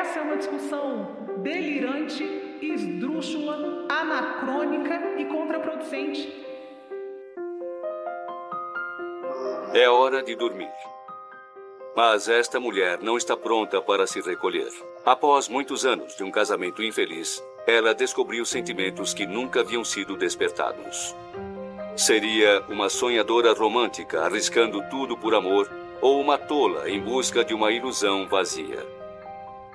Essa é uma discussão delirante, esdrúxula, anacrônica e contraproducente. É hora de dormir. Mas esta mulher não está pronta para se recolher. Após muitos anos de um casamento infeliz, ela descobriu sentimentos que nunca haviam sido despertados. Seria uma sonhadora romântica arriscando tudo por amor ou uma tola em busca de uma ilusão vazia?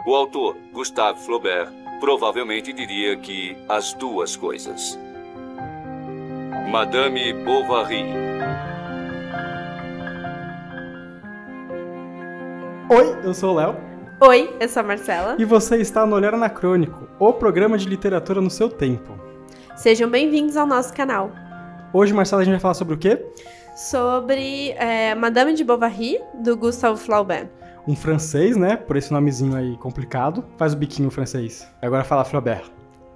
O autor, Gustave Flaubert, provavelmente diria que as duas coisas. Madame Bovary. Oi, eu sou o Léo. Oi, eu sou a Marcela. E você está no Olhar Anacrônico, o programa de literatura no seu tempo. Sejam bem-vindos ao nosso canal. Hoje, Marcela, a gente vai falar sobre o quê? Sobre Madame de Bovary, do Gustave Flaubert. Um francês, né? Por esse nomezinho aí complicado. Faz o biquinho francês. Agora fala Flaubert.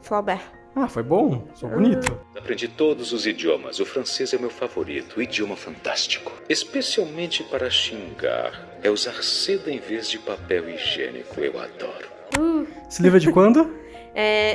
Flaubert. Ah, foi bom. Sou bonito. Aprendi todos os idiomas. O francês é meu favorito. O idioma fantástico. Especialmente para xingar. É usar seda em vez de papel higiênico. Eu adoro. Esse livro é de quando?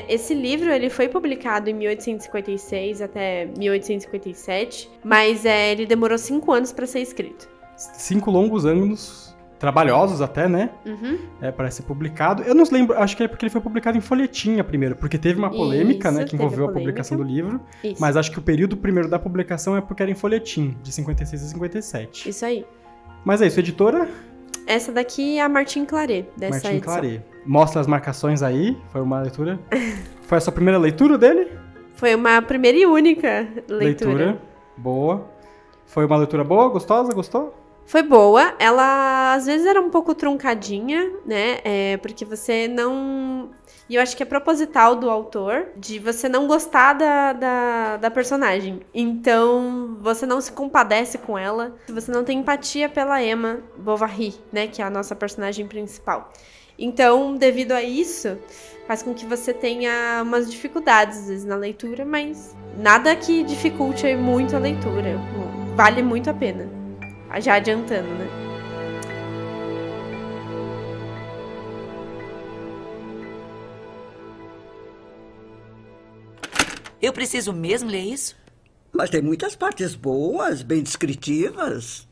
Esse livro ele foi publicado em 1856 até 1857. Mas ele demorou 5 anos para ser escrito. 5 longos anos... trabalhosos até, né? Uhum. Para ser publicado. Eu não lembro, acho que é porque ele foi publicado em folhetinha primeiro, porque teve uma polêmica, Isso, né, que envolveu a publicação do livro. Isso. Mas acho que o período primeiro da publicação é porque era em folhetim, de 56 a 57. Isso aí. Mas é isso, editora? Essa daqui é a Martin Claret, dessa Martin edição. Claret. Mostra as marcações aí, foi uma leitura. Foi a sua primeira leitura dele? Foi uma primeira e única leitura. Boa. Foi uma leitura boa, gostosa, gostou? Foi boa, ela às vezes era um pouco truncadinha, né, porque você não... E eu acho que é proposital do autor, de você não gostar da personagem. Então, você não se compadece com ela, você não tem empatia pela Emma Bovary, né, que é a nossa personagem principal. Então, devido a isso, faz com que você tenha umas dificuldades, às vezes, na leitura, mas nada que dificulte muito a leitura. Vale muito a pena. Já adiantando, né? Eu preciso mesmo ler isso? Mas tem muitas partes boas, bem descritivas.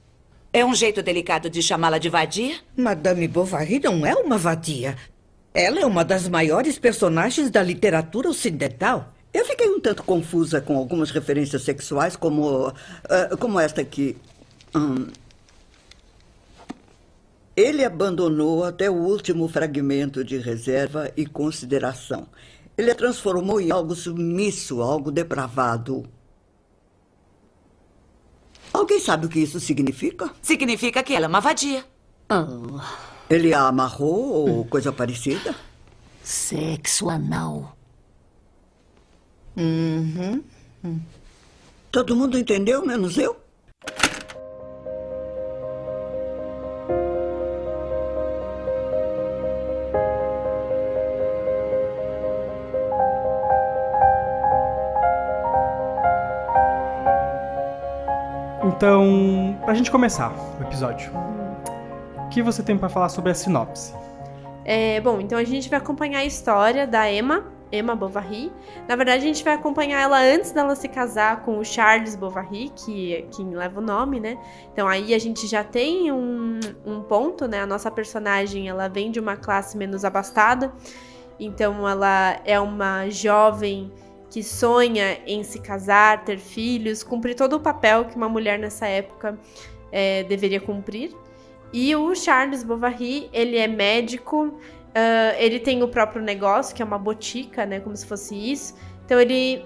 É um jeito delicado de chamá-la de vadia? Madame Bovary não é uma vadia. Ela é uma das maiores personagens da literatura ocidental. Eu fiquei um tanto confusa com algumas referências sexuais, como esta aqui. Ele abandonou até o último fragmento de reserva e consideração. Ele a transformou em algo submisso, algo depravado. Alguém sabe o que isso significa? Significa que ela é uma vadia. Ele a amarrou ou coisa parecida? Sexo anal. Todo mundo entendeu, menos eu? Então, pra gente começar o episódio, o que você tem pra falar sobre a sinopse? Bom, então a gente vai acompanhar a história da Emma Bovary. Na verdade, a gente vai acompanhar ela antes dela se casar com o Charles Bovary, que leva o nome, né? Então aí a gente já tem um ponto, né? A nossa personagem, ela vem de uma classe menos abastada. Então ela é uma jovem que sonha em se casar, ter filhos, cumprir todo o papel que uma mulher nessa época deveria cumprir. E o Charles Bovary, ele é médico, ele tem o próprio negócio, que é uma botica, né, como se fosse isso. Então ele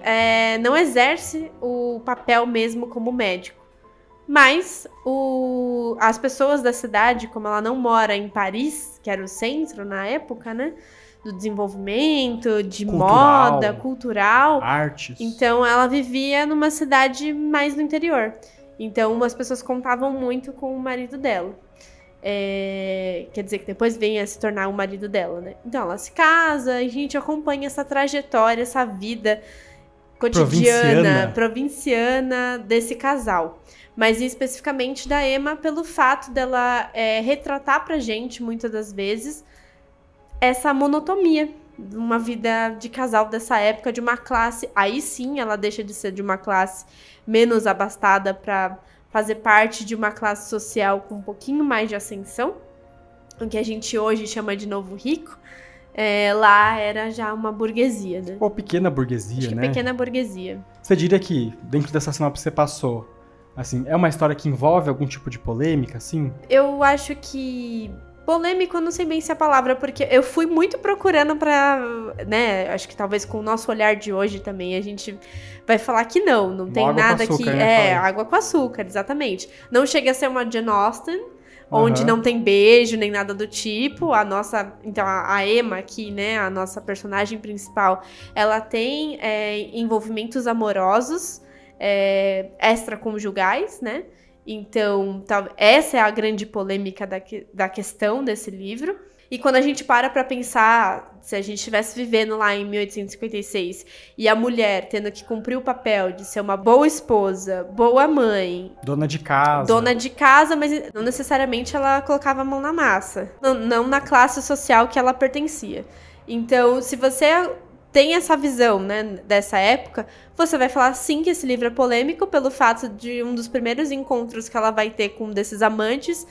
não exerce o papel mesmo como médico. Mas as pessoas da cidade, como ela não mora em Paris, que era o centro na época, né, do desenvolvimento, de moda, cultural, artes. Então ela vivia numa cidade mais no interior. Então as pessoas contavam muito com o marido dela. Quer dizer que depois vem a se tornar o marido dela, né? Então ela se casa, a gente acompanha essa trajetória, essa vida cotidiana, provinciana desse casal. Mas especificamente da Emma, pelo fato dela retratar pra gente, muitas das vezes, essa monotonia, uma vida de casal dessa época, de uma classe, aí sim ela deixa de ser de uma classe menos abastada para fazer parte de uma classe social com um pouquinho mais de ascensão, o que a gente hoje chama de novo rico. Lá era já uma burguesia, né? Ou pequena burguesia, Acho que né? pequena burguesia. Você diria que, dentro dessa sinopse que você passou, assim, é uma história que envolve algum tipo de polêmica, assim? Eu acho que... polêmico, eu não sei bem se é a palavra, porque eu fui muito procurando pra, né, acho que talvez com o nosso olhar de hoje também, a gente vai falar que não tem nada que... né, água com açúcar, exatamente. Não chega a ser uma Jane Austen, onde não tem beijo, nem nada do tipo. Então, a Emma aqui, né, a nossa personagem principal, ela tem envolvimentos amorosos extraconjugais, né? Então, essa é a grande polêmica da questão desse livro. E quando a gente para pra pensar, se a gente estivesse vivendo lá em 1856 e a mulher tendo que cumprir o papel de ser uma boa esposa, boa mãe... Dona de casa, mas não necessariamente ela colocava a mão na massa. Não na classe social que ela pertencia. Então, se você tem essa visão, né, dessa época, você vai falar sim que esse livro é polêmico pelo fato de um dos primeiros encontros que ela vai ter com um desses amantes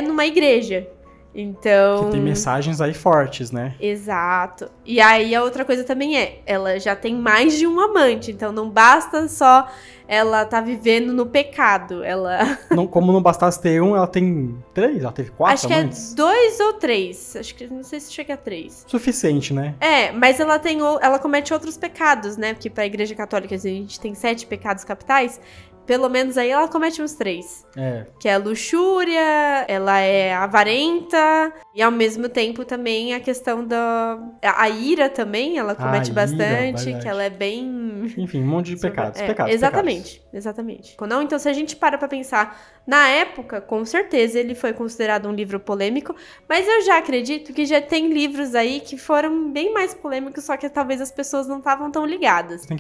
numa igreja. Então... que tem mensagens aí fortes, né? Exato. E aí a outra coisa também ela já tem mais de um amante, então não basta só ela tá vivendo no pecado, ela... Como não bastasse ter um, ela tem 3? Ela teve 4 acho amantes? Acho que é 2 ou 3, acho que não sei se chega a 3. Suficiente, né? Mas ela comete outros pecados, né? Porque pra Igreja Católica a gente tem 7 pecados capitais. Pelo menos aí ela comete uns 3. Que é a luxúria, ela é avarenta, e ao mesmo tempo também a questão a ira também, ela comete bastante, que ela é bem... Enfim, um monte de pecados. Exatamente. Não, então se a gente para pra pensar, na época, com certeza ele foi considerado um livro polêmico, mas eu já acredito que já tem livros aí que foram bem mais polêmicos, só que talvez as pessoas não estavam tão ligadas. Tem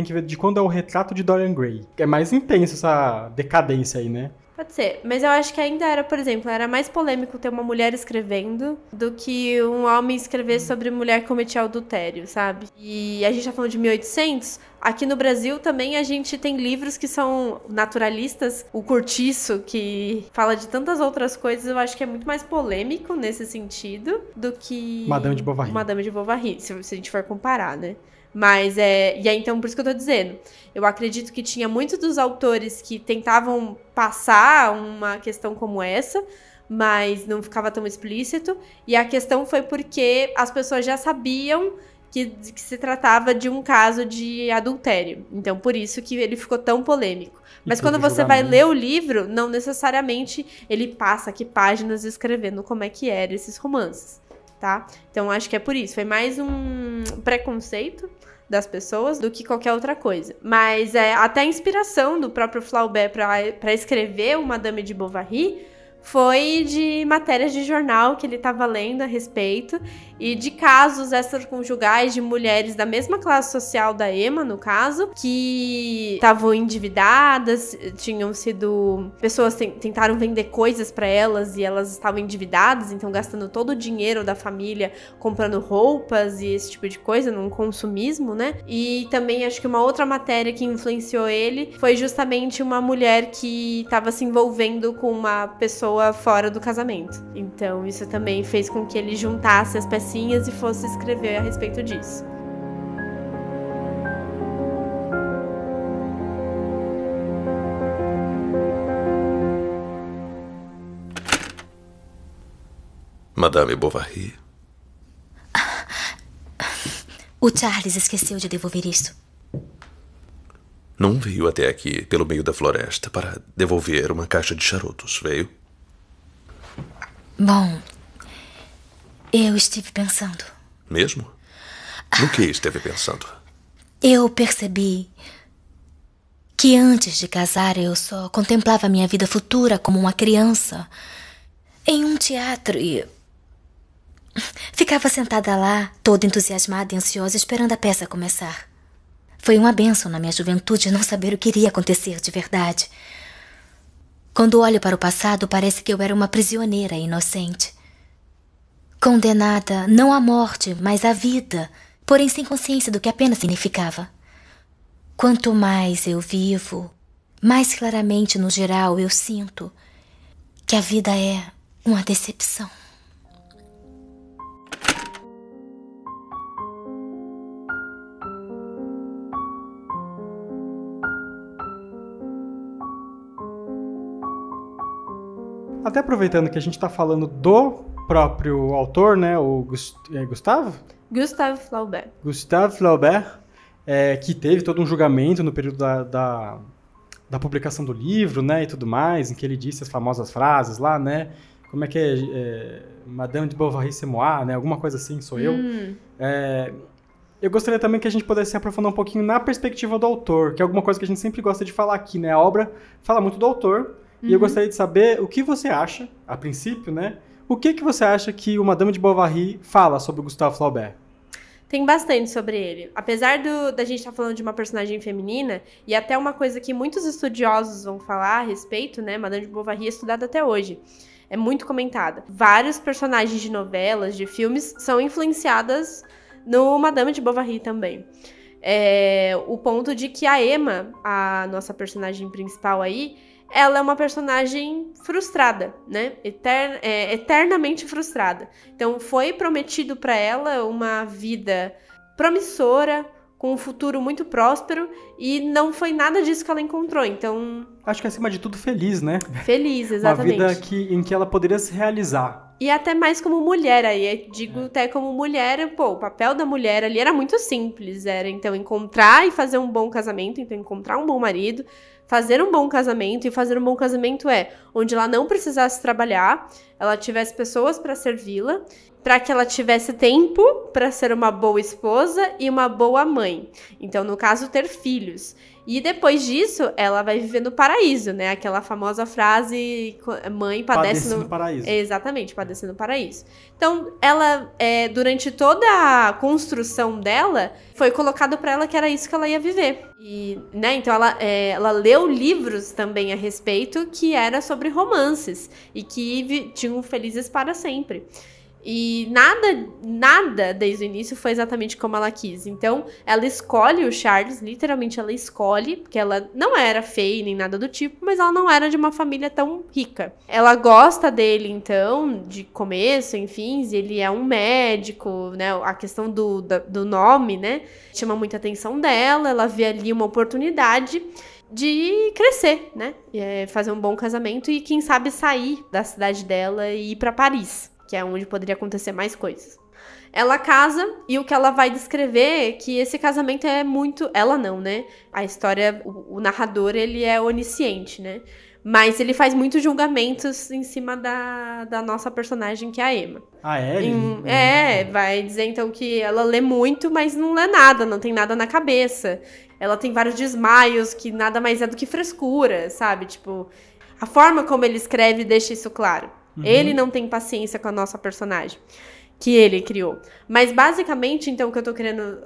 que ver de quando é o retrato de Dorian Gray. É mais intenso essa decadência aí, né? Pode ser, mas eu acho que ainda era, por exemplo, era mais polêmico ter uma mulher escrevendo do que um homem escrever sobre mulher que cometia adultério, sabe? E a gente tá falando de 1800, aqui no Brasil também a gente tem livros que são naturalistas, o Cortiço, que fala de tantas outras coisas, eu acho que é muito mais polêmico nesse sentido do que... Madame de Bovary, se a gente for comparar, né? Mas e aí, então, por isso que eu tô dizendo, eu acredito que tinha muitos dos autores que tentavam passar uma questão como essa, mas não ficava tão explícito, e a questão foi porque as pessoas já sabiam que se tratava de um caso de adultério, então por isso que ele ficou tão polêmico. Mas quando você vai ler o livro, não necessariamente ele passa aqui páginas escrevendo como é que eram esses romances, tá? Então acho que é por isso, foi mais um preconceito das pessoas do que qualquer outra coisa. Mas até a inspiração do próprio Flaubert para escrever o Madame de Bovary foi de matérias de jornal que ele estava lendo a respeito e de casos extraconjugais de mulheres da mesma classe social da Emma, no caso, que estavam endividadas, tinham sido... pessoas tentaram vender coisas para elas e elas estavam endividadas, então gastando todo o dinheiro da família comprando roupas e esse tipo de coisa, num consumismo, né? E também acho que uma outra matéria que influenciou ele foi justamente uma mulher que estava se envolvendo com uma pessoa fora do casamento. Então isso também fez com que ele juntasse as pecinhas e fosse escrever a respeito disso. Madame Bovary. O Charles esqueceu de devolver isso. Não veio até aqui, pelo meio da floresta, para devolver uma caixa de charutos, veio? Bom, eu estive pensando. Mesmo? No que esteve pensando? Eu percebi que antes de casar eu só contemplava minha vida futura como uma criança em um teatro e ficava sentada lá, toda entusiasmada e ansiosa, esperando a peça começar. Foi uma bênção na minha juventude não saber o que iria acontecer de verdade. Quando olho para o passado, parece que eu era uma prisioneira inocente. Condenada não à morte, mas à vida, porém sem consciência do que apenas significava. Quanto mais eu vivo, mais claramente no geral eu sinto que a vida é uma decepção. Até aproveitando que a gente está falando do próprio autor, né, o Gustave Flaubert. Gustave Flaubert, que teve todo um julgamento no período da publicação do livro, né, e tudo mais, em que ele disse as famosas frases lá, né, como é que é Madame de Bovary c'est moi, né, alguma coisa assim, sou eu. Eu gostaria também que a gente pudesse se aprofundar um pouquinho na perspectiva do autor, que é alguma coisa que a gente sempre gosta de falar aqui, né, a obra fala muito do autor, e eu gostaria de saber o que você acha, a princípio, né, o que você acha que o Madame de Bovary fala sobre o Gustave Flaubert? Tem bastante sobre ele. Apesar da gente estar falando de uma personagem feminina, e até uma coisa que muitos estudiosos vão falar a respeito, né? Madame de Bovary é estudada até hoje. É muito comentada. Vários personagens de novelas, de filmes, são influenciadas no Madame de Bovary também. O ponto de que a Emma, a nossa personagem principal aí, ela é uma personagem frustrada, né? Eternamente frustrada. Então, foi prometido para ela uma vida promissora, com um futuro muito próspero, e não foi nada disso que ela encontrou. Então... Acho que, acima de tudo, feliz, né? Feliz, exatamente. Uma vida em que ela poderia se realizar. E até mais como mulher, aí digo até como mulher, o papel da mulher ali era muito simples, era então encontrar e fazer um bom casamento, então encontrar um bom marido, fazer um bom casamento, e fazer um bom casamento onde ela não precisasse trabalhar, ela tivesse pessoas para servi-la, para que ela tivesse tempo para ser uma boa esposa e uma boa mãe. Então, no caso, ter filhos. E depois disso, ela vai viver no paraíso, né? Aquela famosa frase, mãe padece no paraíso. Exatamente, padece no paraíso. Então, ela, durante toda a construção dela, foi colocado para ela que era isso que ela ia viver. E, né? Então, ela leu livros também a respeito que era sobre romances e que tinham felizes para sempre. E nada desde o início foi exatamente como ela quis. Então, ela escolhe o Charles, literalmente ela escolhe, porque ela não era feia nem nada do tipo, mas ela não era de uma família tão rica. Ela gosta dele, então, de começo, enfim, ele é um médico, né? A questão do nome, né? Chama muita atenção dela, ela vê ali uma oportunidade de crescer, né? Fazer um bom casamento e, quem sabe, sair da cidade dela e ir pra Paris, que é onde poderia acontecer mais coisas. Ela casa, e o que ela vai descrever é que esse casamento é muito... Ela não, né? A história, o narrador, ele é onisciente, né? Mas ele faz muitos julgamentos em cima da nossa personagem, que é a Emma. Ah, é? Vai dizer então que ela lê muito, mas não lê nada, não tem nada na cabeça. Ela tem vários desmaios, que nada mais é do que frescura, sabe? Tipo, a forma como ele escreve deixa isso claro. Ele não tem paciência com a nossa personagem, que ele criou. Mas, basicamente, então, o que eu tô querendo...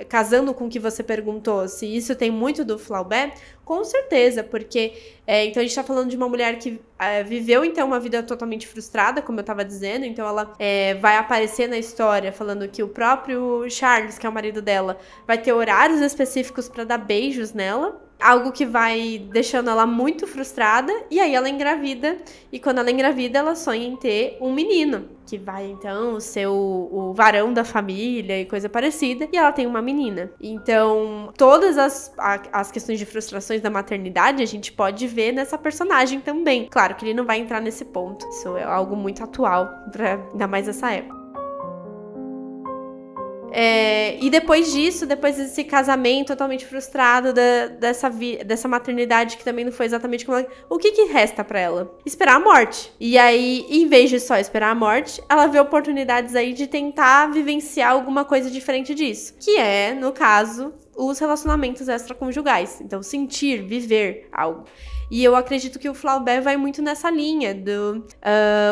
Casando com o que você perguntou, se isso tem muito do Flaubert, com certeza, porque... então, a gente tá falando de uma mulher que viveu, então, uma vida totalmente frustrada, como eu tava dizendo. Então, ela vai aparecer na história falando que o próprio Charles, que é o marido dela, vai ter horários específicos para dar beijos nela. Algo que vai deixando ela muito frustrada. E aí ela engravida. E quando ela engravida, ela sonha em ter um menino, que vai, então, ser o varão da família e coisa parecida. E ela tem uma menina. Então, todas as questões de frustrações da maternidade, a gente pode ver nessa personagem também. Claro que ele não vai entrar nesse ponto. Isso é algo muito atual, ainda mais nessa época. E depois disso, depois desse casamento totalmente frustrado, dessa maternidade que também não foi exatamente como ela... O que resta pra ela? Esperar a morte. E aí, em vez de só esperar a morte, ela vê oportunidades aí de tentar vivenciar alguma coisa diferente disso. Que é, no caso, os relacionamentos extraconjugais. Então, sentir, viver algo. E eu acredito que o Flaubert vai muito nessa linha.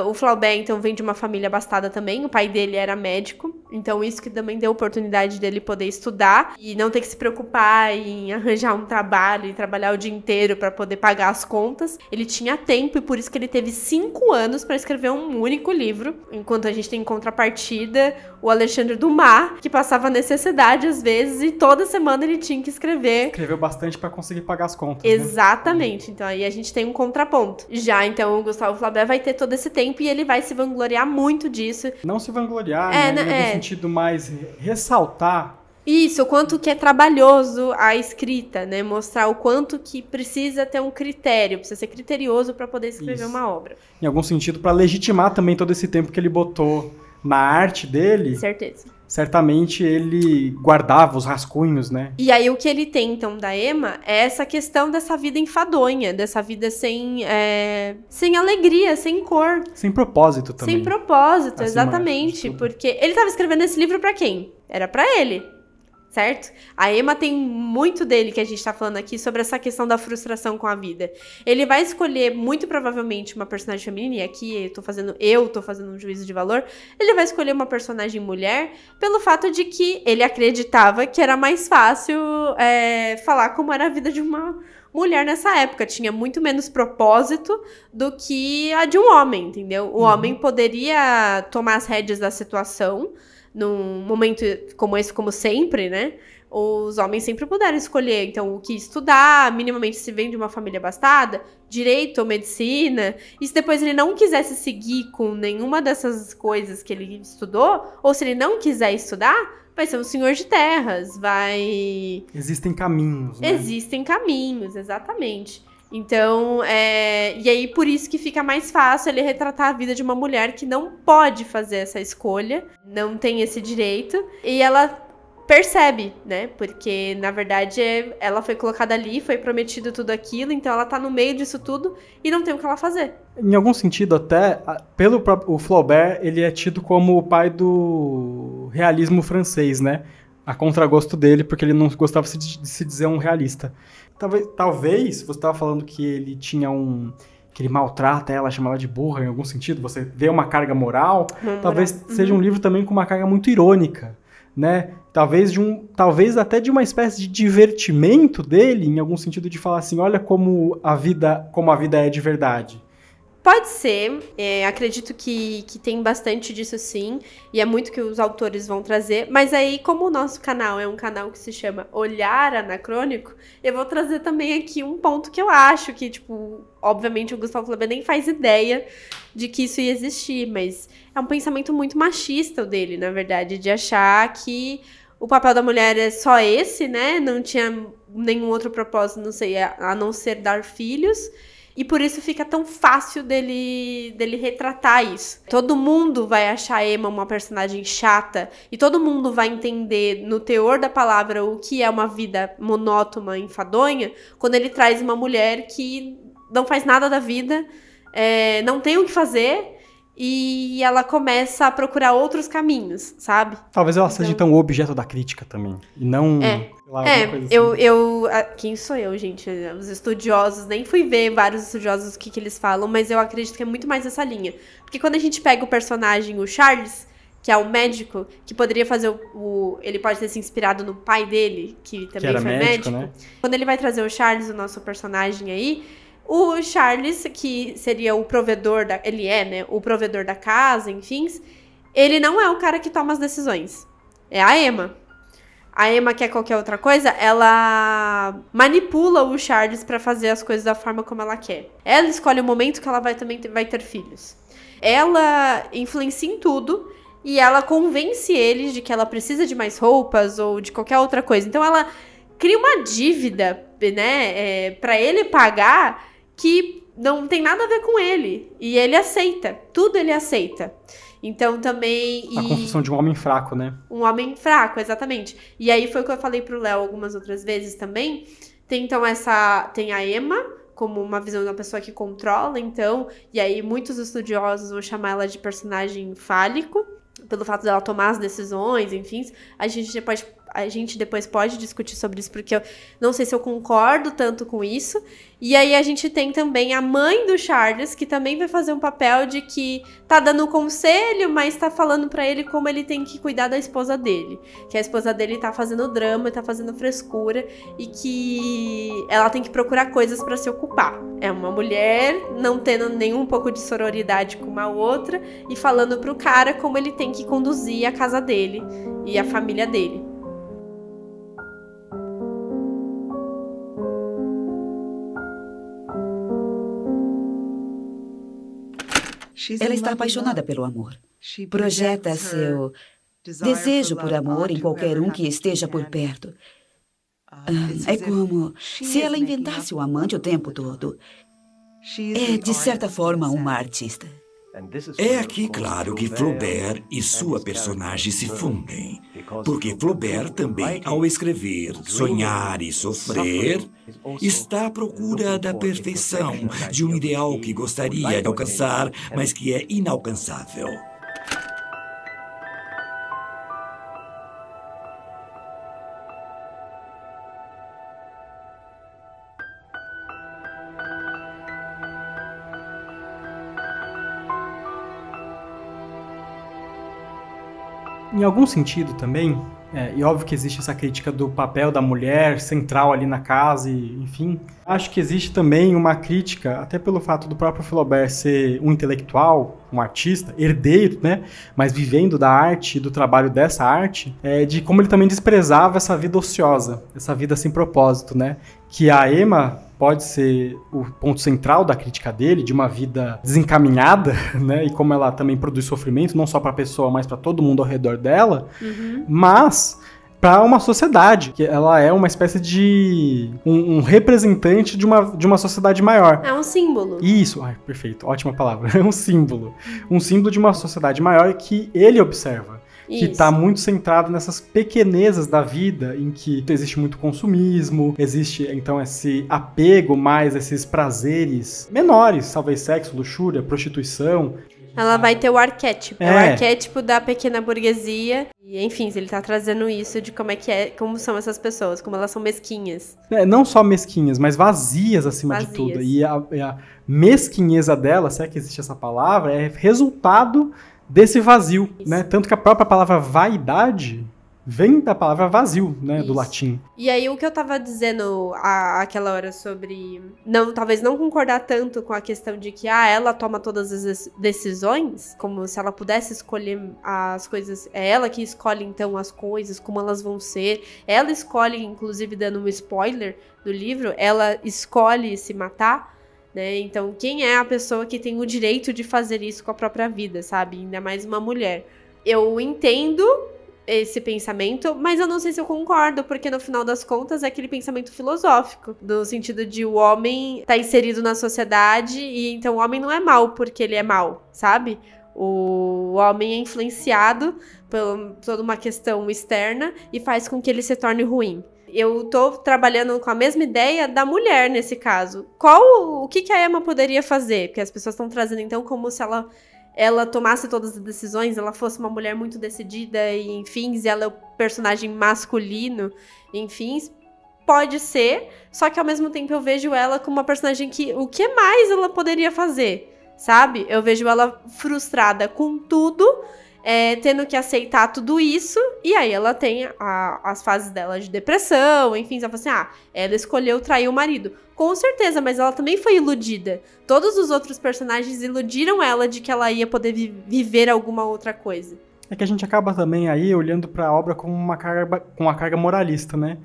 O Flaubert, então, vem de uma família abastada também. O pai dele era médico. Então isso que também deu oportunidade dele poder estudar e não ter que se preocupar em arranjar um trabalho e trabalhar o dia inteiro para poder pagar as contas. Ele tinha tempo e por isso que ele teve 5 anos para escrever um único livro, enquanto a gente tem em contrapartida o Alexandre Dumas, que passava necessidade às vezes e toda semana ele tinha que escrever. Escreveu bastante para conseguir pagar as contas. Exatamente. Né? Então aí a gente tem um contraponto. Já então o Gustavo Flaubert vai ter todo esse tempo e ele vai se vangloriar muito disso. Não se vangloriar, né? No sentido mais ressaltar. Isso, o quanto que é trabalhoso a escrita, né? Mostrar o quanto que precisa ter um critério, precisa ser criterioso para poder escrever uma obra. Em algum sentido, para legitimar também todo esse tempo que ele botou na arte dele. Certeza. Certamente ele guardava os rascunhos, né? E aí o que ele tem, então, da Emma é essa questão dessa vida enfadonha, dessa vida sem alegria, sem cor. Sem propósito também. Sem propósito, exatamente. Porque ele estava escrevendo esse livro para quem? Era para ele. Certo? A Emma tem muito dele que a gente tá falando aqui sobre essa questão da frustração com a vida. Ele vai escolher, muito provavelmente, uma personagem feminina, e aqui eu tô fazendo um juízo de valor, ele vai escolher uma personagem mulher pelo fato de que ele acreditava que era mais fácil falar como era a vida de uma mulher nessa época. Tinha muito menos propósito do que a de um homem, entendeu? O homem poderia tomar as rédeas da situação num momento como esse, como sempre, né? Os homens sempre puderam escolher, então, o que estudar, minimamente se vem de uma família abastada, direito ou medicina, e se depois ele não quisesse seguir com nenhuma dessas coisas que ele estudou, ou se ele não quiser estudar, vai ser um senhor de terras, Existem caminhos, né? Existem caminhos, exatamente. Então, e aí por isso que fica mais fácil ele retratar a vida de uma mulher que não pode fazer essa escolha, não tem esse direito, e ela percebe, né? Porque, na verdade, ela foi colocada ali, foi prometido tudo aquilo, então ela tá no meio disso tudo e não tem o que ela fazer. Em algum sentido, até, pelo próprio Flaubert, ele é tido como o pai do realismo francês, né? A contragosto dele, porque ele não gostava de se dizer um realista. Talvez você estava falando que ele tinha que ele maltrata ela, chama ela de burra em algum sentido, você vê uma carga moral, talvez seja um livro também com uma carga muito irônica, né? Talvez até de uma espécie de divertimento dele, em algum sentido de falar assim, olha como a vida é de verdade. Pode ser, acredito que tem bastante disso sim, e é muito que os autores vão trazer, mas aí como o nosso canal é um canal que se chama Olhar Anacrônico, eu vou trazer também aqui um ponto que eu acho que, tipo, obviamente o Gustavo Flaubert nem faz ideia de que isso ia existir, mas é um pensamento muito machista o dele, na verdade, de achar que o papel da mulher é só esse, né, não tinha nenhum outro propósito, não sei, a não ser dar filhos. E por isso fica tão fácil dele retratar isso. Todo mundo vai achar a Emma uma personagem chata. E todo mundo vai entender, no teor da palavra, o que é uma vida monótona, enfadonha, quando ele traz uma mulher que não faz nada da vida, não tem o que fazer, e ela começa a procurar outros caminhos, sabe? Talvez ela seja, então, o objeto da crítica também. E não... Quem sou eu, gente? Os estudiosos, nem fui ver vários estudiosos o que eles falam, mas eu acredito que é muito mais essa linha. Porque quando a gente pega o personagem, o Charles, que é o médico, que poderia fazer ele pode ter se inspirado no pai dele, que também foi médico. Né? Quando ele vai trazer o Charles, o nosso personagem aí, o Charles, que seria o provedor o provedor da casa, enfim, ele não é o cara que toma as decisões. É a Emma. A Emma quer qualquer outra coisa, ela manipula o Charles pra fazer as coisas da forma como ela quer. Ela escolhe o momento que ela vai ter filhos. Ela influencia em tudo e ela convence eles de que ela precisa de mais roupas ou de qualquer outra coisa. Então ela cria uma dívida, né, pra ele pagar que não tem nada a ver com ele. E ele aceita, tudo ele aceita. Então também... A construção de um homem fraco, né? Um homem fraco, exatamente. E aí foi o que eu falei pro Léo algumas outras vezes também. Tem então tem a Emma como uma visão da pessoa que controla, então... E aí muitos estudiosos vão chamar ela de personagem fálico, pelo fato dela tomar as decisões, enfim. A gente já pode A gente depois pode discutir sobre isso, porque eu não sei se eu concordo tanto com isso. E aí a gente tem também a mãe do Charles, que também vai fazer um papel de que tá dando um conselho, mas tá falando pra ele como ele tem que cuidar da esposa dele. Que a esposa dele tá fazendo drama, tá fazendo frescura, e que ela tem que procurar coisas pra se ocupar. É uma mulher não tendo nenhum pouco de sororidade com uma outra, e falando pro cara como ele tem que conduzir a casa dele e a família dele. Ela está apaixonada pelo amor. Projeta seu desejo por amor em qualquer um que esteja por perto. É como se ela inventasse um amante o tempo todo. É, de certa forma, uma artista. É aqui claro que Flaubert e sua personagem se fundem. Porque Flaubert também, ao escrever Sonhar e Sofrer, está à procura da perfeição, de um ideal que gostaria de alcançar, mas que é inalcançável. Em algum sentido também, e óbvio que existe essa crítica do papel da mulher central ali na casa, e, enfim, acho que existe também uma crítica, até pelo fato do próprio Flaubert ser um intelectual, um artista, herdeiro, né, mas vivendo da arte e do trabalho dessa arte, de como ele também desprezava essa vida ociosa, essa vida sem propósito, né, que a Emma pode ser o ponto central da crítica dele, de uma vida desencaminhada, né? E como ela também produz sofrimento, não só para a pessoa, mas para todo mundo ao redor dela, mas para uma sociedade, que ela é uma espécie de um representante de uma sociedade maior. É um símbolo. Isso, perfeito, ótima palavra. É um símbolo. Um símbolo de uma sociedade maior que ele observa. Que está muito centrado nessas pequenezas da vida, em que existe muito consumismo, existe então esse apego mais a esses prazeres menores, talvez sexo, luxúria, prostituição. Ela vai ter o arquétipo, é o arquétipo da pequena burguesia. E, enfim, ele tá trazendo isso de como são essas pessoas, como elas são mesquinhas. Não só mesquinhas, mas vazias acima de tudo. E a mesquinheza dela, se é que existe essa palavra, é resultado desse vazio, né? Tanto que a própria palavra vaidade vem da palavra vazio, né? Do latim. E aí o que eu tava dizendo aquela hora sobre talvez não concordar tanto com a questão de que ela toma todas as decisões, como se ela pudesse escolher as coisas, é ela que escolhe então as coisas, como elas vão ser, ela escolhe, inclusive dando um spoiler do livro, ela escolhe se matar. Né? Então, quem é a pessoa que tem o direito de fazer isso com a própria vida, sabe? Ainda mais uma mulher. Eu entendo esse pensamento, mas eu não sei se eu concordo, porque no final das contas é aquele pensamento filosófico, no sentido de o homem tá inserido na sociedade e então o homem não é mau porque ele é mau, sabe? O homem é influenciado por toda uma questão externa e faz com que ele se torne ruim. Eu tô trabalhando com a mesma ideia da mulher nesse caso. O que a Emma poderia fazer? Porque as pessoas estão trazendo então como se ela tomasse todas as decisões, ela fosse uma mulher muito decidida e enfim, ela é o personagem masculino, enfim, pode ser, só que ao mesmo tempo eu vejo ela como uma personagem que o que mais ela poderia fazer, sabe? Eu vejo ela frustrada com tudo, tendo que aceitar tudo isso, e aí ela tem as fases dela de depressão, enfim, ela fala assim, ela escolheu trair o marido. Com certeza, mas ela também foi iludida. Todos os outros personagens iludiram ela de que ela ia poder viver alguma outra coisa. É que a gente acaba também aí olhando para a obra com uma carga moralista, né?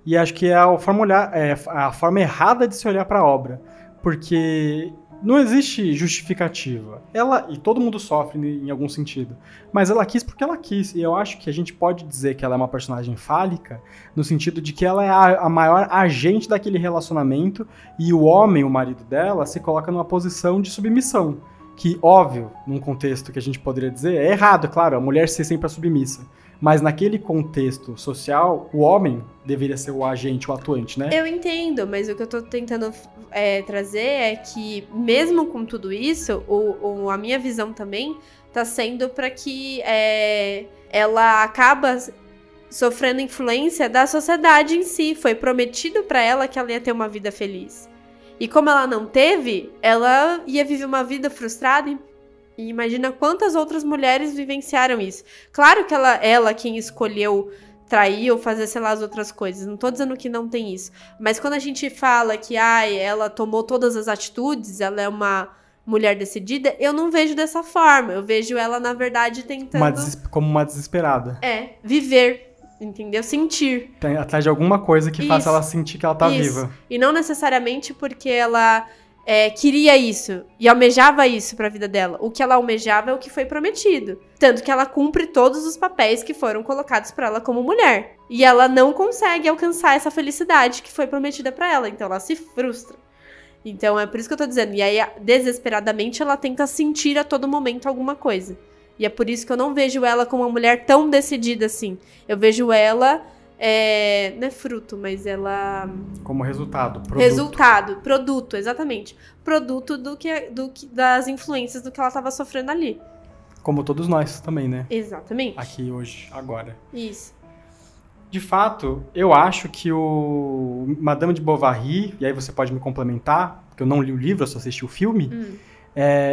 E acho que é a forma errada de se olhar para a obra, porque não existe justificativa. E todo mundo sofre em algum sentido. Mas ela quis porque ela quis. E eu acho que a gente pode dizer que ela é uma personagem fálica, no sentido de que ela é a maior agente daquele relacionamento e o homem, o marido dela, se coloca numa posição de submissão. Que, óbvio, num contexto que a gente poderia dizer, é errado, é claro, a mulher ser sempre a submissa. Mas naquele contexto social, o homem deveria ser o agente, o atuante, né? Eu entendo, mas o que eu tô tentando trazer é que, mesmo com tudo isso, a minha visão também tá sendo pra que ela acaba sofrendo influência da sociedade em si. Foi prometido pra ela que ela ia ter uma vida feliz. E como ela não teve, ela ia viver uma vida frustrada e imagina quantas outras mulheres vivenciaram isso. Claro que ela quem escolheu trair ou fazer, sei lá, as outras coisas. Não tô dizendo que não tem isso. Mas quando a gente fala que ela tomou todas as atitudes, ela é uma mulher decidida, eu não vejo dessa forma. Eu vejo ela, na verdade, tentando... Como uma desesperada. Viver, entendeu? Sentir. Tem atrás de alguma coisa que faça ela sentir que ela tá viva. E não necessariamente porque ela queria isso e almejava isso pra vida dela. O que ela almejava é o que foi prometido. Tanto que ela cumpre todos os papéis que foram colocados pra ela como mulher. E ela não consegue alcançar essa felicidade que foi prometida pra ela. Então ela se frustra. Então é por isso que eu tô dizendo. E aí, desesperadamente, ela tenta sentir a todo momento alguma coisa. E é por isso que eu não vejo ela como uma mulher tão decidida assim. Eu vejo ela, não é fruto, mas ela... Como resultado, produto, exatamente. Produto das influências do que ela tava sofrendo ali. Como todos nós também, né? Exatamente. Aqui, hoje, agora. Isso. De fato, eu acho que o Madame de Bovary, e aí você pode me complementar, porque eu não li o livro, eu só assisti o filme,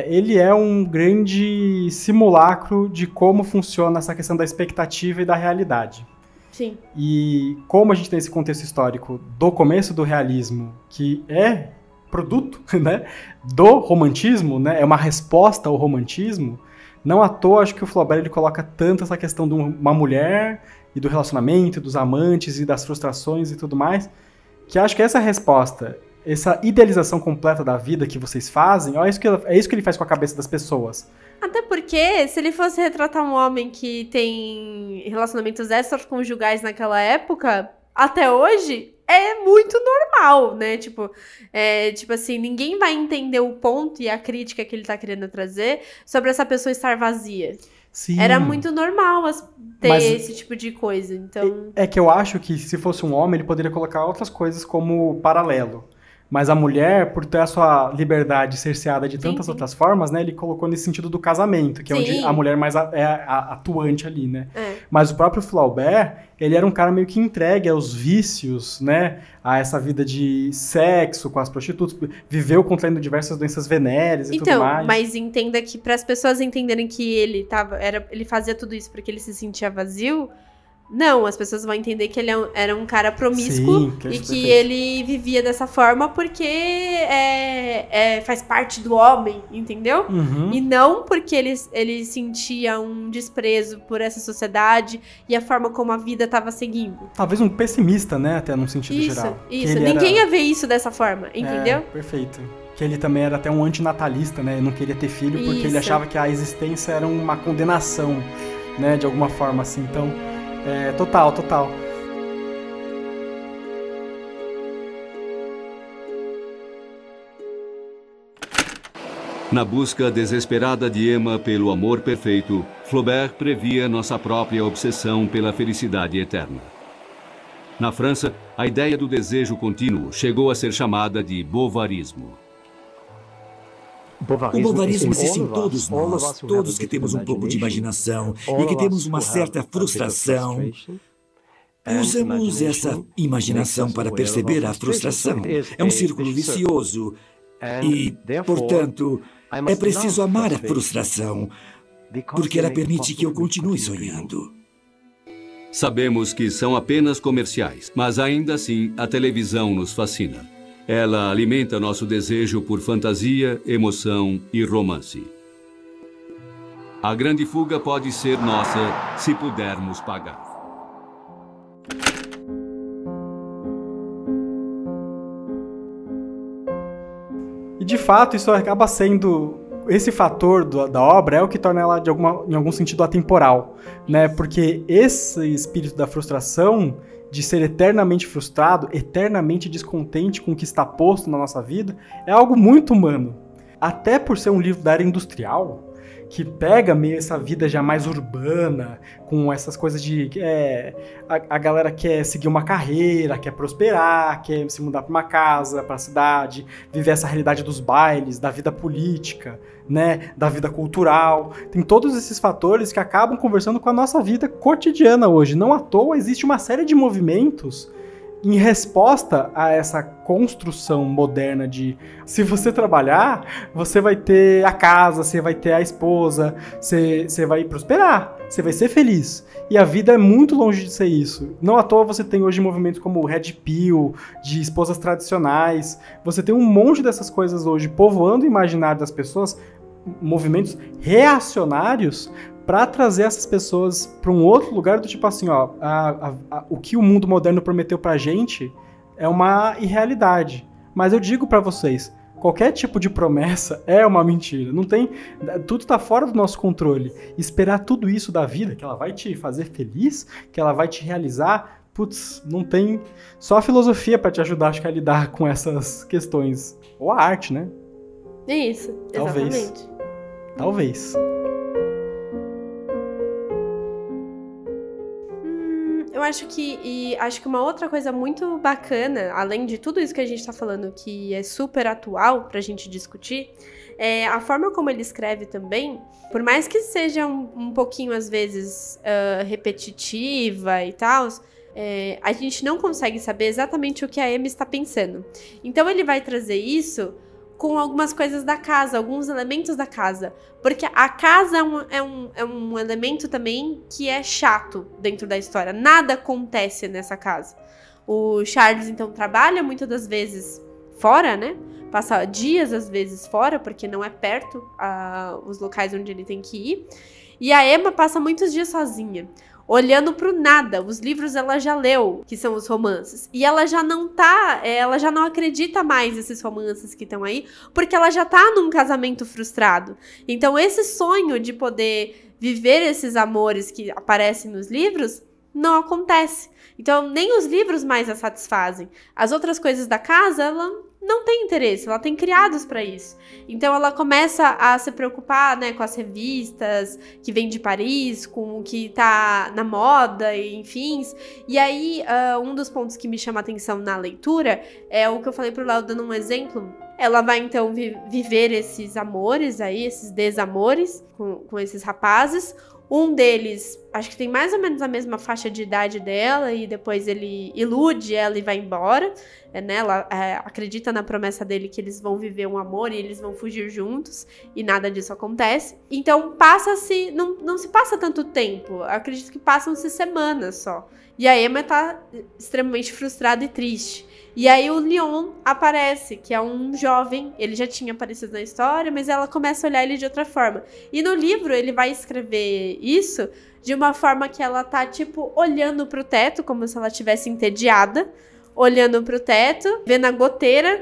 ele é um grande simulacro de como funciona essa questão da expectativa e da realidade. Sim. E como a gente tem esse contexto histórico do começo do realismo, que é produto, né, do romantismo, né, é uma resposta ao romantismo, não à toa acho que o Flaubert ele coloca tanto essa questão de uma mulher... e do relacionamento, dos amantes e das frustrações e tudo mais, que acho que essa resposta, essa idealização completa da vida que vocês fazem, é isso que ele faz com a cabeça das pessoas. Até porque, se ele fosse retratar um homem que tem relacionamentos extraconjugais naquela época, até hoje, é muito normal, né? Tipo assim, ninguém vai entender o ponto e a crítica que ele tá querendo trazer sobre essa pessoa estar vazia. Sim. Era muito normal ter esse tipo de coisa, então... É que eu acho que se fosse um homem, ele poderia colocar outras coisas como paralelo. Mas a mulher, por ter a sua liberdade cerceada de tantas outras formas, né, ele colocou nesse sentido do casamento, que é onde a mulher mais é atuante ali, né? Mas o próprio Flaubert, ele era um cara meio que entregue aos vícios, né, a essa vida de sexo com as prostitutas, viveu contraindo diversas doenças venéreas e tudo mais. Então, mas entenda que para as pessoas entenderem que ele fazia tudo isso porque ele se sentia vazio... Não, as pessoas vão entender que ele era um cara promíscuo e que ele vivia dessa forma porque faz parte do homem, entendeu? E não porque ele sentia um desprezo por essa sociedade e a forma como a vida estava seguindo. Talvez um pessimista, né? Até num sentido geral. Isso, ninguém ia ver isso dessa forma, entendeu? Perfeito. Que ele também era até um antinatalista, né? Ele não queria ter filho porque ele achava que a existência era uma condenação, né? De alguma forma, assim, então... total. Na busca desesperada de Emma pelo amor perfeito, Flaubert previa nossa própria obsessão pela felicidade eterna. Na França, a ideia do desejo contínuo chegou a ser chamada de bovarismo. O bovarismo existe em todos nós, todos que temos um pouco de imaginação e que temos uma certa frustração. Usamos essa imaginação para perceber a frustração. É um círculo vicioso e, portanto, é preciso amar a frustração, porque ela permite que eu continue sonhando. Sabemos que são apenas comerciais, mas ainda assim a televisão nos fascina. Ela alimenta nosso desejo por fantasia, emoção e romance. A grande fuga pode ser nossa se pudermos pagar. E de fato isso acaba sendo... Esse fator da obra é o que torna ela em algum sentido atemporal, né? Porque esse espírito da frustração... de ser eternamente frustrado, eternamente descontente com o que está posto na nossa vida, é algo muito humano. Até por ser um livro da era industrial, que pega meio essa vida já mais urbana, com essas coisas de... a galera quer seguir uma carreira, quer prosperar, quer se mudar para uma casa, para a cidade, viver essa realidade dos bailes, da vida política, né, da vida cultural. Tem todos esses fatores que acabam conversando com a nossa vida cotidiana hoje. Não à toa existe uma série de movimentos em resposta a essa construção moderna de se você trabalhar, você vai ter a casa, você vai ter a esposa, você vai prosperar, você vai ser feliz. E a vida é muito longe de ser isso. Não à toa você tem hoje movimentos como o Red Pill, de esposas tradicionais. Você tem um monte dessas coisas hoje povoando o imaginário das pessoas, movimentos reacionários, para trazer essas pessoas para um outro lugar do tipo assim, ó, o que o mundo moderno prometeu pra gente é uma irrealidade. Mas eu digo para vocês, qualquer tipo de promessa é uma mentira. Não tem, tudo tá fora do nosso controle. Esperar tudo isso da vida, que ela vai te fazer feliz, que ela vai te realizar, putz, não tem só a filosofia para te ajudar, acho que, a lidar com essas questões. Ou a arte, né? É isso, exatamente. Talvez. Eu acho que uma outra coisa muito bacana, além de tudo isso que a gente tá falando, que é super atual pra gente discutir, é a forma como ele escreve também, por mais que seja um pouquinho, às vezes, repetitiva e tal, a gente não consegue saber exatamente o que a Emma está pensando. Então ele vai trazer isso com algumas coisas da casa, alguns elementos da casa. Porque a casa é um elemento também que é chato dentro da história. Nada acontece nessa casa. O Charles, então, trabalha muitas das vezes fora, né? Passa dias, às vezes, fora, porque não é perto os locais onde ele tem que ir. E a Emma passa muitos dias sozinha, olhando pro nada. Os livros ela já leu, que são os romances. E ela já não acredita mais nesses romances que estão aí, porque ela já tá num casamento frustrado. Então esse sonho de poder viver esses amores que aparecem nos livros não acontece. Então nem os livros mais a satisfazem. As outras coisas da casa, ela não tem interesse, ela tem criados para isso. Então ela começa a se preocupar, né, com as revistas que vêm de Paris, com o que tá na moda, enfim. E aí, um dos pontos que me chama a atenção na leitura é o que eu falei pro Léo dando um exemplo. Ela vai, então, viver esses amores aí, esses desamores com esses rapazes. Um deles, acho que tem mais ou menos a mesma faixa de idade dela, e depois ele ilude ela e vai embora, né? Ela acredita na promessa dele que eles vão viver um amor e eles vão fugir juntos, e nada disso acontece. Então passa-se, não se passa tanto tempo, acredito que passam-se semanas só. E a Emma tá extremamente frustrada e triste. E aí o Leon aparece, que é um jovem, ele já tinha aparecido na história, mas ela começa a olhar ele de outra forma. E no livro ele vai escrever isso de uma forma que ela tá, tipo, olhando pro teto, como se ela estivesse entediada, olhando pro teto, vendo a goteira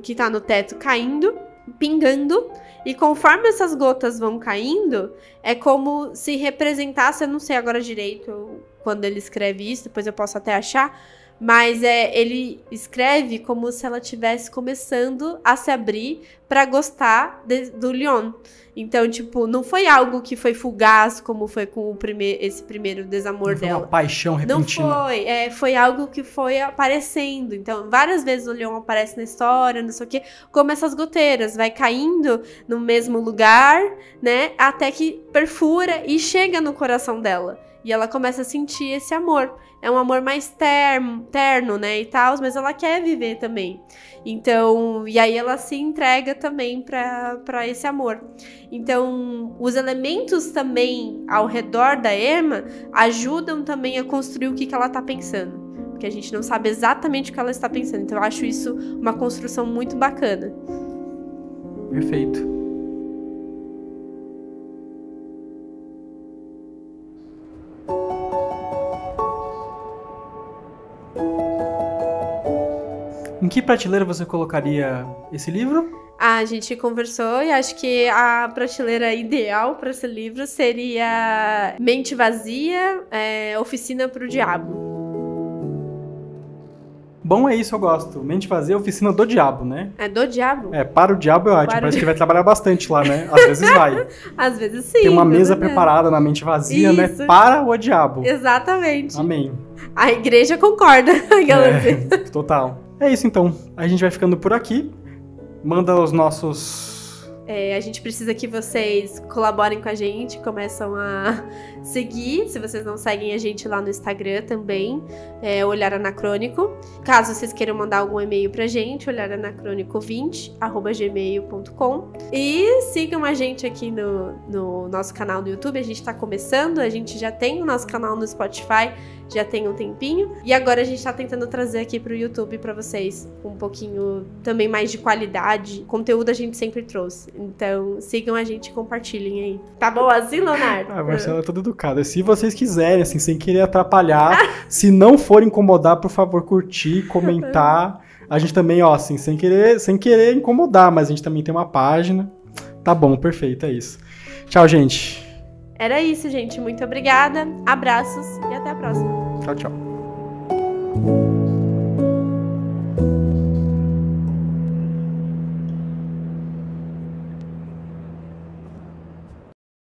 que tá no teto caindo, pingando, e conforme essas gotas vão caindo, é como se representasse, eu não sei agora direito quando ele escreve isso, depois eu posso até achar, mas ele escreve como se ela estivesse começando a se abrir para gostar do Leon. Então, tipo, não foi algo que foi fugaz, como foi com esse primeiro desamor dela. Uma paixão repentina. Não foi, foi algo que foi aparecendo. Então, várias vezes o Leon aparece na história, não sei o quê, como essas goteiras, vai caindo no mesmo lugar, né, até que perfura e chega no coração dela. E ela começa a sentir esse amor. É um amor mais terno, né, e tal, mas ela quer viver também. Então, e aí ela se entrega também pra esse amor. Então, os elementos também ao redor da Emma ajudam também a construir o que ela tá pensando. Porque a gente não sabe exatamente o que ela está pensando. Então, eu acho isso uma construção muito bacana. Perfeito. Em que prateleira você colocaria esse livro? A gente conversou e acho que a prateleira ideal para esse livro seria Mente Vazia, Oficina para o Diabo. Bom, é isso, eu gosto. Mente Vazia é oficina do diabo, né? É do diabo? Para o diabo é ótimo. Parece que vai trabalhar bastante lá, né? Às vezes vai. Às vezes sim. Tem uma mesa preparada na Mente Vazia, né? Para o diabo. Exatamente. Amém. A igreja concorda. Total. É isso, então. A gente vai ficando por aqui. Manda os nossos... A gente precisa que vocês colaborem com a gente, começam a seguir, se vocês não seguem a gente lá no Instagram também, Olhar Anacrônico. Caso vocês queiram mandar algum e-mail pra gente, olaranacrônico20@gmail.com. E sigam a gente aqui no nosso canal do YouTube, a gente tá começando, a gente já tem o nosso canal no Spotify, já tem um tempinho, e agora a gente tá tentando trazer aqui pro YouTube pra vocês um pouquinho também mais de qualidade. Conteúdo a gente sempre trouxe, então sigam a gente e compartilhem aí. Tá bom assim, Leonardo? A Marcela é toda educada. Se vocês quiserem, assim, sem querer atrapalhar, se não for incomodar, por favor, curtir, comentar. A gente também, ó, assim, sem querer incomodar, mas a gente também tem uma página. Tá bom, perfeito, é isso. Tchau, gente. Era isso, gente. Muito obrigada. Abraços e até a próxima. Tchau, tchau.